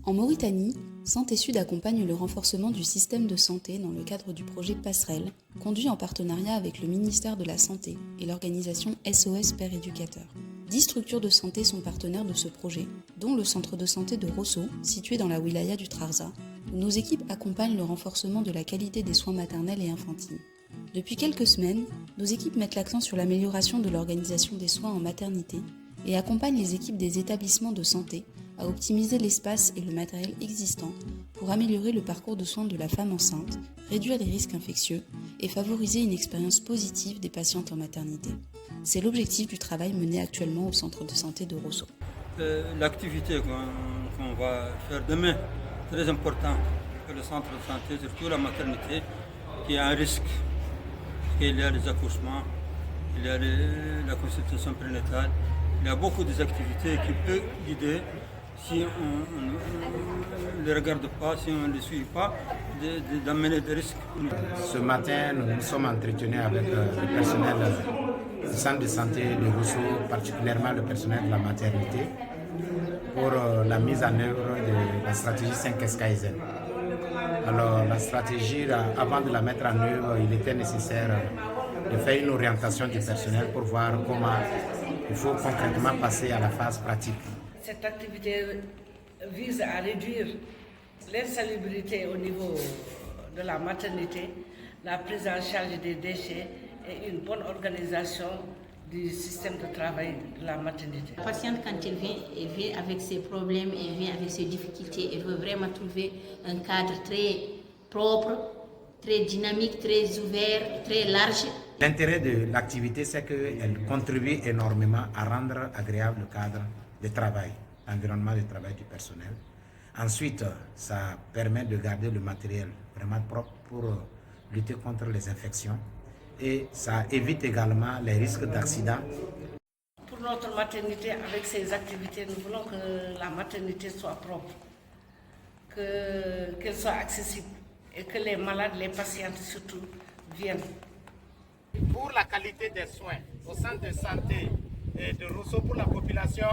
En Mauritanie, Santé Sud accompagne le renforcement du système de santé dans le cadre du projet Passerelle, conduit en partenariat avec le ministère de la Santé et l'organisation SOS Père Éducateur. 10 structures de santé sont partenaires de ce projet, dont le centre de santé de Rosso, situé dans la wilaya du Trarza, où nos équipes accompagnent le renforcement de la qualité des soins maternels et infantiles. Depuis quelques semaines, nos équipes mettent l'accent sur l'amélioration de l'organisation des soins en maternité et accompagnent les équipes des établissements de santé à optimiser l'espace et le matériel existant pour améliorer le parcours de soins de la femme enceinte, réduire les risques infectieux et favoriser une expérience positive des patientes en maternité. C'est l'objectif du travail mené actuellement au centre de santé de Rosso. L'activité qu'on va faire demain, très important pour le centre de santé, surtout la maternité, qui a un risque. Parce qu'il y a les accouchements, il y a la consultation prénatale, il y a beaucoup d'activités qui peuvent guider si on ne les regarde pas, si on ne les suit pas, d'amener des risques. Ce matin, nous nous sommes entretenus avec le personnel du centre de santé de Rosso, particulièrement le personnel de la maternité, pour la mise en œuvre de la stratégie 5S Kaizen. Alors la stratégie, avant de la mettre en œuvre, il était nécessaire de faire une orientation du personnel pour voir comment il faut concrètement passer à la phase pratique. Cette activité vise à réduire l'insalubrité au niveau de la maternité, la prise en charge des déchets et une bonne organisation du système de travail de la maternité. La patiente, quand elle vient avec ses problèmes, elle vient avec ses difficultés, elle veut vraiment trouver un cadre très propre, très dynamique, très ouvert, très large. L'intérêt de l'activité, c'est qu'elle contribue énormément à rendre agréable le cadre de travail, l'environnement de travail du personnel. Ensuite, ça permet de garder le matériel vraiment propre pour lutter contre les infections. Et ça évite également les risques d'accident. Pour notre maternité, avec ces activités, nous voulons que la maternité soit propre, qu'elle soit accessible et que les malades, les patientes surtout, viennent. Pour la qualité des soins au centre de santé de Rosso pour la population,